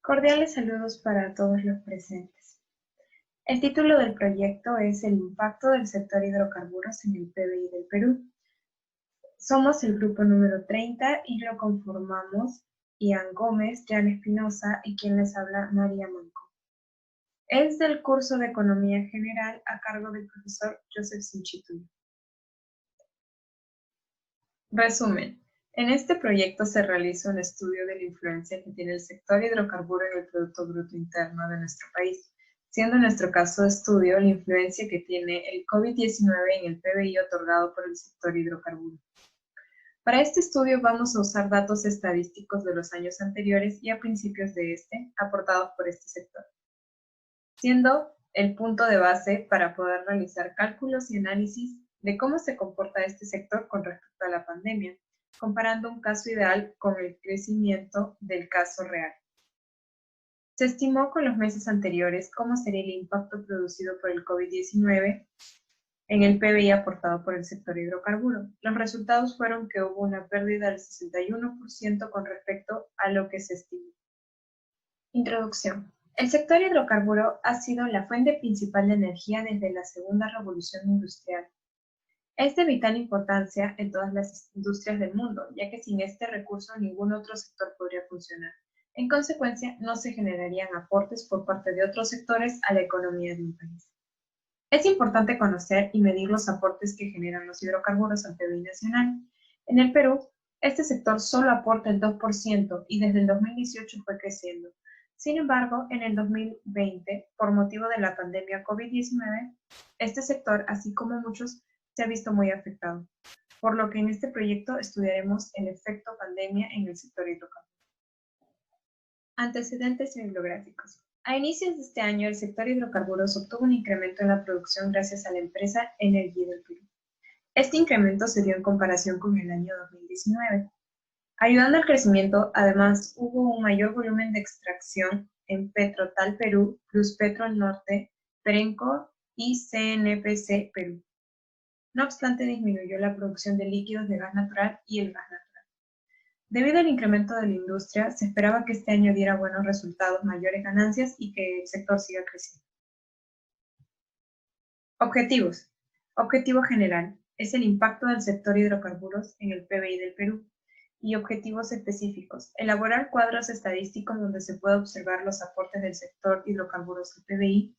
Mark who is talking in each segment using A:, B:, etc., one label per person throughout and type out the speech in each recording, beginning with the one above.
A: Cordiales saludos para todos los presentes. El título del proyecto es El impacto del sector hidrocarburos en el PBI del Perú. Somos el grupo número 30 y lo conformamos Ian Gómez, Jan Espinosa y quien les habla María Manco. Es del curso de Economía General a cargo del profesor Joseph Sinchituy. Resumen. En este proyecto se realiza un estudio de la influencia que tiene el sector hidrocarburo en el Producto Bruto Interno de nuestro país, siendo en nuestro caso de estudio la influencia que tiene el COVID-19 en el PBI otorgado por el sector hidrocarburo. Para este estudio vamos a usar datos estadísticos de los años anteriores y a principios de este, aportados por este sector, siendo el punto de base para poder realizar cálculos y análisis de cómo se comporta este sector con respecto a la pandemia, comparando un caso ideal con el crecimiento del caso real. Se estimó con los meses anteriores cómo sería el impacto producido por el COVID-19 en el PBI aportado por el sector hidrocarburo. Los resultados fueron que hubo una pérdida del 61% con respecto a lo que se estimó. Introducción. El sector hidrocarburo ha sido la fuente principal de energía desde la segunda revolución industrial. Es de vital importancia en todas las industrias del mundo, ya que sin este recurso ningún otro sector podría funcionar. En consecuencia, no se generarían aportes por parte de otros sectores a la economía de un país. Es importante conocer y medir los aportes que generan los hidrocarburos al PBI nacional. En el Perú, este sector solo aporta el 2% y desde el 2018 fue creciendo. Sin embargo, en el 2020, por motivo de la pandemia COVID-19, este sector, así como muchos, se ha visto muy afectado, por lo que en este proyecto estudiaremos el efecto pandemia en el sector hidrocarburo. Antecedentes bibliográficos. A inicios de este año, el sector hidrocarburos obtuvo un incremento en la producción gracias a la empresa Energía del Perú. Este incremento se dio en comparación con el año 2019. Ayudando al crecimiento, además, hubo un mayor volumen de extracción en Petrotal Perú, Pluspetrol Norte, Perenco y CNPC Perú. No obstante, disminuyó la producción de líquidos de gas natural y el gas natural. Debido al incremento de la industria, se esperaba que este año diera buenos resultados, mayores ganancias y que el sector siga creciendo. Objetivos. Objetivo general. Es el impacto del sector hidrocarburos en el PBI del Perú. Y objetivos específicos. Elaborar cuadros estadísticos donde se pueda observar los aportes del sector hidrocarburos al PBI,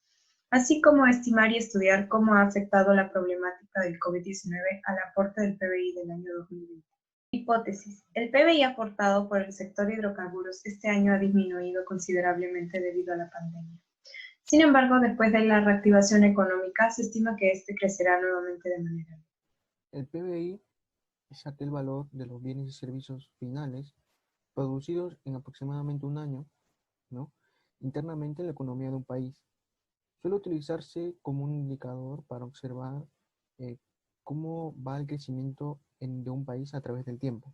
A: así como estimar y estudiar cómo ha afectado la problemática del COVID-19 al aporte del PBI del año 2020. Hipótesis. El PBI aportado por el sector hidrocarburos este año ha disminuido considerablemente debido a la pandemia. Sin embargo, después de la reactivación económica, se estima que este crecerá nuevamente de manera.
B: El PBI es aquel valor de los bienes y servicios finales producidos en aproximadamente un año, ¿no?, internamente en la economía de un país. Suele utilizarse como un indicador para observar eh, cómo va el crecimiento de un país a través del tiempo.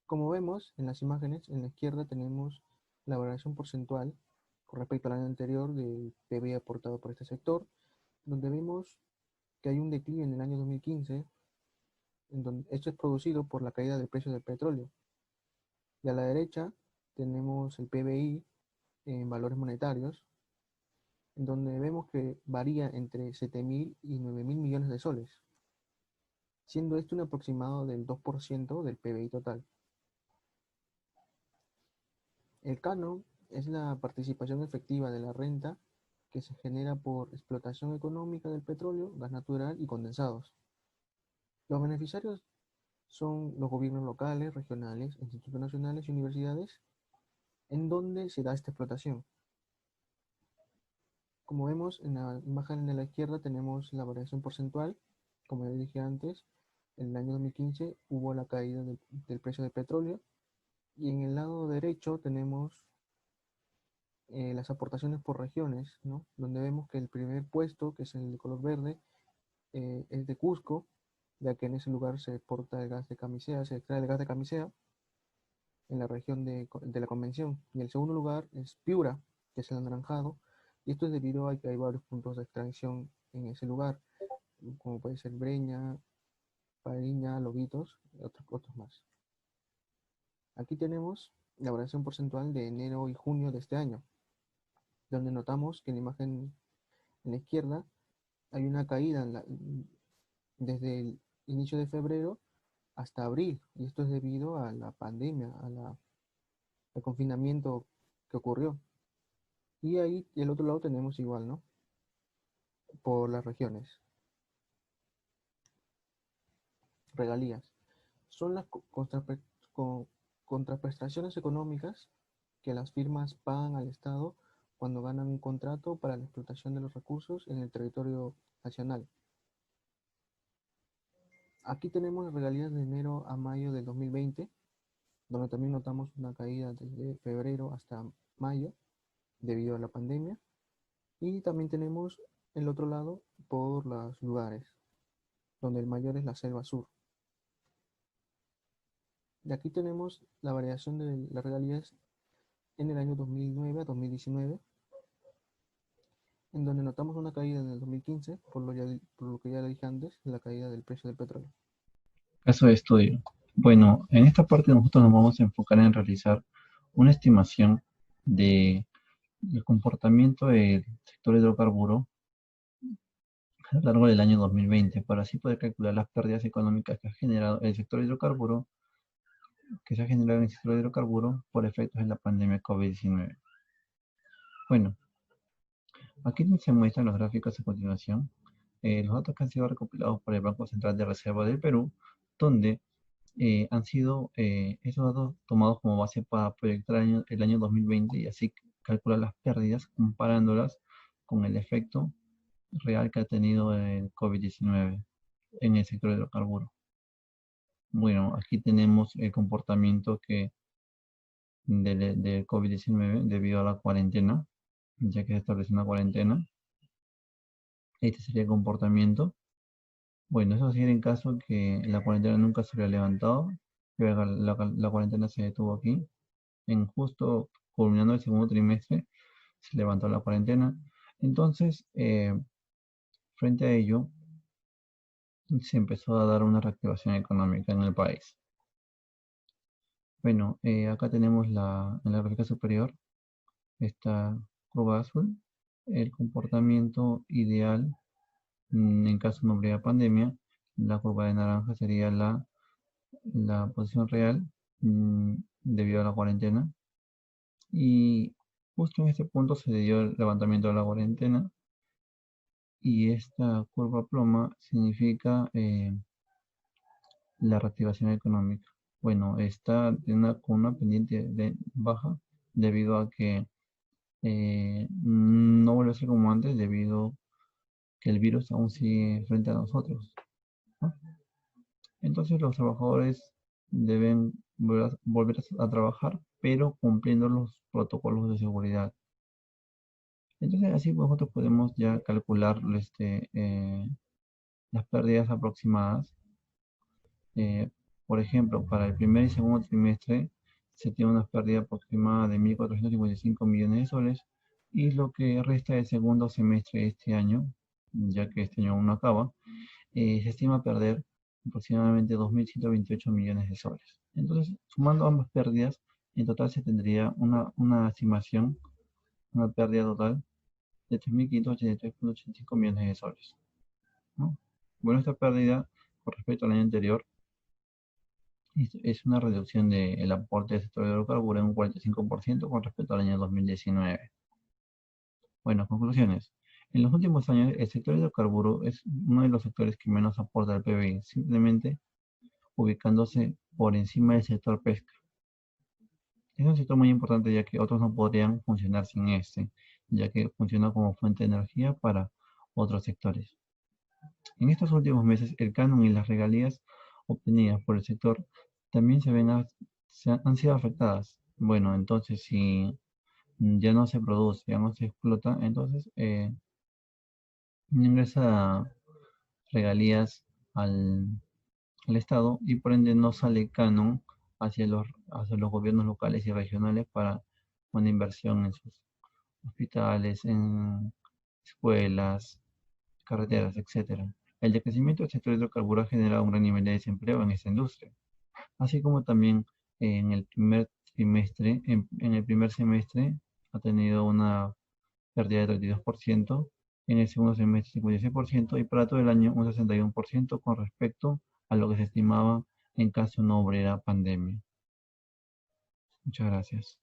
B: Como vemos en las imágenes, en la izquierda tenemos la variación porcentual con respecto al año anterior del PBI aportado por este sector, donde vemos que hay un declive en el año 2015, en donde esto es producido por la caída del precio del petróleo. Y a la derecha tenemos el PBI en valores monetarios, en donde vemos que varía entre 7.000 y 9.000 millones de soles, siendo esto un aproximado del 2% del PBI total. El canon es la participación efectiva de la renta que se genera por explotación económica del petróleo, gas natural y condensados. Los beneficiarios son los gobiernos locales, regionales, institutos nacionales y universidades, en donde se da esta explotación. Como vemos en la imagen de la izquierda tenemos la variación porcentual. Como ya dije antes, en el año 2015 hubo la caída del precio del petróleo, y en el lado derecho tenemos las aportaciones por regiones, ¿no?, donde vemos que el primer puesto, que es el de color verde, es de Cusco, ya que en ese lugar se exporta el gas de Camisea, se extrae el gas de Camisea en la región de la Convención. Y el segundo lugar es Piura, que es el anaranjado, y esto es debido a que hay varios puntos de extracción en ese lugar, como puede ser Breña, Pariña, Lobitos y otros más. Aquí tenemos la variación porcentual de enero y junio de este año, donde notamos que en la imagen en la izquierda hay una caída desde el inicio de febrero hasta abril, y esto es debido a la pandemia, al confinamiento que ocurrió. Y ahí del otro lado tenemos igual, ¿no? Por las regiones. Regalías. Son las co- contraprestaciones económicas que las firmas pagan al Estado cuando ganan un contrato para la explotación de los recursos en el territorio nacional. Aquí tenemos las regalías de enero a mayo del 2020, donde también notamos una caída desde febrero hasta mayo debido a la pandemia. Y también tenemos el otro lado por los lugares, donde el mayor es la selva sur. Y aquí tenemos la variación de las regalías en el año 2009 a 2019, en donde notamos una caída en el 2015, por lo que ya le dije antes, la caída del precio del petróleo.
C: Caso de estudio. Bueno, en esta parte nosotros nos vamos a enfocar en realizar una estimación de el comportamiento del sector hidrocarburo a lo largo del año 2020, para así poder calcular las pérdidas económicas que ha generado el sector hidrocarburo, que se ha generado en el sector hidrocarburo por efectos de la pandemia COVID-19. Bueno, aquí se muestran los gráficos a continuación, los datos que han sido recopilados por el Banco Central de Reserva del Perú, donde han sido esos datos tomados como base para proyectar el año 2020 y así calcular las pérdidas comparándolas con el efecto real que ha tenido el COVID-19 en el sector hidrocarburo. Bueno, aquí tenemos el comportamiento del COVID-19 debido a la cuarentena, ya que se estableció una cuarentena. Este sería el comportamiento. Bueno, eso sería en caso que la cuarentena nunca se hubiera levantado, que la cuarentena se detuvo aquí. En justo culminando el segundo trimestre, se levantó la cuarentena. Entonces, frente a ello, se empezó a dar una reactivación económica en el país. Bueno, acá tenemos en la gráfica superior, esta curva azul, el comportamiento ideal en caso no hubiera pandemia. La curva de naranja sería la posición real debido a la cuarentena. Y justo en este punto se dio el levantamiento de la cuarentena. Y esta curva ploma significa la reactivación económica. Bueno, está con una pendiente baja debido a que no vuelve a ser como antes debido que el virus aún sigue frente a nosotros, ¿no? Entonces los trabajadores deben volver a trabajar, pero cumpliendo los protocolos de seguridad. Entonces así nosotros podemos ya calcular las pérdidas aproximadas. Eh, por ejemplo, para el primer y segundo trimestre se tiene una pérdida aproximada de 1.455 millones de soles, y lo que resta del segundo semestre de este año, ya que este año aún no acaba, se estima perder aproximadamente 2.128 millones de soles. Entonces, sumando ambas pérdidas, en total se tendría una estimación, una pérdida total de 3.583,85 millones de soles, ¿no? Bueno, esta pérdida con respecto al año anterior es una reducción del aporte del sector de hidrocarburos en un 45% con respecto al año 2019. Bueno, conclusiones. En los últimos años, el sector hidrocarburo es uno de los sectores que menos aporta al PBI, simplemente ubicándose por encima del sector pesca. Es un sector muy importante ya que otros no podrían funcionar sin este, ya que funciona como fuente de energía para otros sectores. En estos últimos meses, el canon y las regalías obtenidas por el sector también han sido afectadas. Bueno, entonces si ya no se produce, ya no se explota, entonces no ingresa regalías al, al Estado y por ende no sale canon hacia los gobiernos locales y regionales para una inversión en sus hospitales, en escuelas, carreteras, etcétera. El decrecimiento del sector hidrocarburos ha generado un gran nivel de desempleo en esta industria, así como también en el primer trimestre, en el primer semestre ha tenido una pérdida de 32%, en el segundo semestre 56% y para todo el año un 61% con respecto a lo que se estimaba en caso no hubiera pandemia. Muchas gracias.